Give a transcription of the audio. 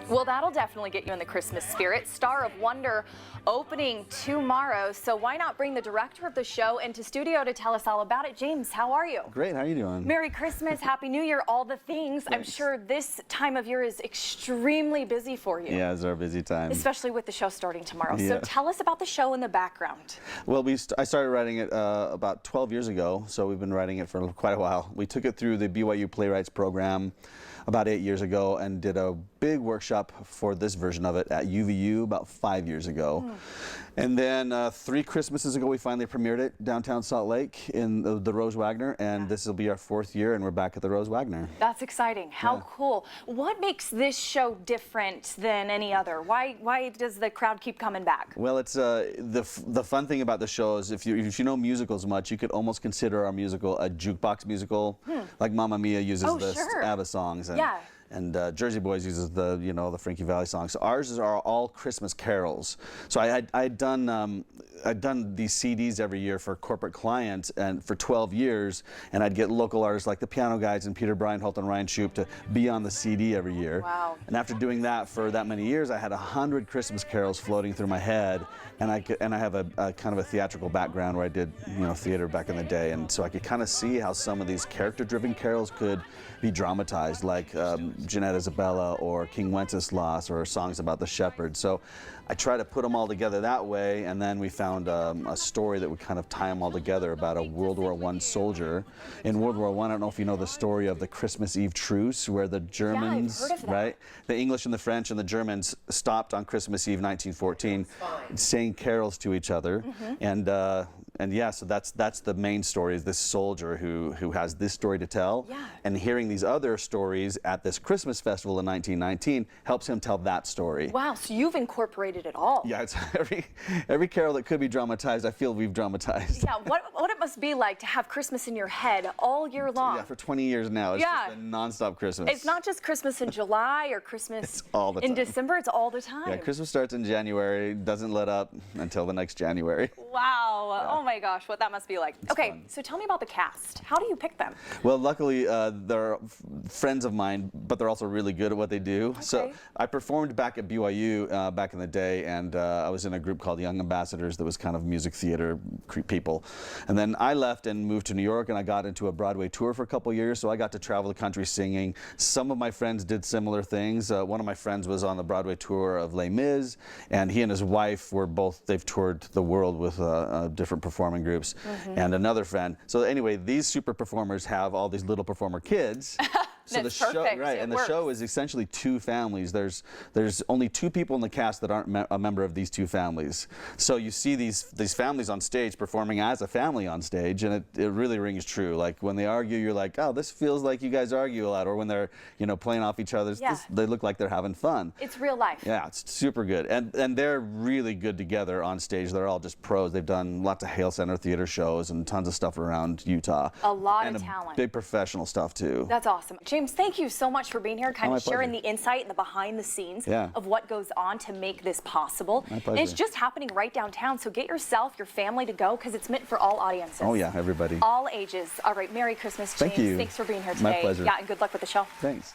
Well, that'll definitely get you in the Christmas spirit. Star of Wonder opening tomorrow, so why not bring the director of the show into studio to tell us all about it. James, how are you? Great, how are you doing? Merry Christmas, Happy New Year, all the things. Thanks. I'm sure this time of year is extremely busy for you. Yeah, it's our busy time. Especially with the show starting tomorrow. Yeah. So tell us about the show in the background. Well, I started writing it about 12 years ago, so we've been writing it for quite a while. We took it through the BYU Playwrights program about 8 years ago and did a big workshop for this version of it at UVU about 5 years ago. And then 3 Christmases ago, we finally premiered it downtown Salt Lake in the Rose Wagner, and this will be our 4th year, and we're back at the Rose Wagner. That's exciting. How cool. What makes this show different than any other? Why does the crowd keep coming back? Well, it's the fun thing about the show is if you know musicals much, you could almost consider our musical a jukebox musical. Like Mamma Mia uses the ABBA songs. And Jersey Boys uses the Frankie Valli songs. So ours are all Christmas carols. So I'd done these CDs every year for corporate clients and for 12 years, and I'd get local artists like the Piano Guys and Peter Breinholt and Ryan Shoup to be on the CD every year. Wow. And after doing that for that many years, I had 100 Christmas carols floating through my head, and I have a kind of a theatrical background where I did theater back in the day, and so I could kind of see how some of these character-driven carols could be dramatized, like Jeanette Isabella or King Wenceslas or songs about the shepherd. So I try to put them all together that way, and then we found a story that would kind of tie them all together about a World War I soldier. In World War I, I don't know if you know the story of the Christmas Eve truce, where the Germans, right, the English and the French and the Germans stopped on Christmas Eve 1914, saying carols to each other, and yeah, so that's the main story, is this soldier who has this story to tell, and hearing these other stories at this Christmas festival in 1919 helps him tell that story. Wow, so you've incorporated it all. Yeah, it's every carol that could be dramatized, I feel we've dramatized. Yeah, what it must be like to have Christmas in your head all year long. Yeah, for 20 years now, it's just a non-stop Christmas. It's not just Christmas in July or Christmas all the time. In December, it's all the time. Yeah, Christmas starts in January, doesn't let up until the next January. Wow, oh my gosh, what that must be like. It's okay, fun. so tell me about the cast. How do you pick them? Well, luckily, they're friends of mine, but they're also really good at what they do. Okay. So I performed back at BYU back in the day, and I was in a group called Young Ambassadors that was kind of music theater people. And then I left and moved to New York, and I got into a Broadway tour for a couple years, so I got to travel the country singing. Some of my friends did similar things. One of my friends was on the Broadway tour of Les Mis, and he and his wife were both, they've toured the world with different performing groups, and another friend. So anyway, these super performers have all these little performer kids. So the show, and the show is essentially 2 families. There's only 2 people in the cast that aren't a member of these 2 families. So you see these families on stage performing as a family on stage, and it really rings true. Like when they argue, you're like, oh, this feels like you guys argue a lot. Or when they're playing off each other, they look like they're having fun. It's real life. Yeah, it's super good, and they're really good together on stage. They're all just pros. They've done lots of Hale Center theater shows and tons of stuff around Utah. A lot of talent. Big professional stuff too. That's awesome. James, thank you so much for being here, kind of sharing pleasure. the insight and the behind the scenes Yeah. of what goes on to make this possible. My pleasure. And it's just happening right downtown, so get yourself, your family to go, because it's meant for all audiences. Oh yeah, everybody. All ages. All right, Merry Christmas, James. Thank you. Thanks for being here today. My pleasure. Yeah, and good luck with the show. Thanks.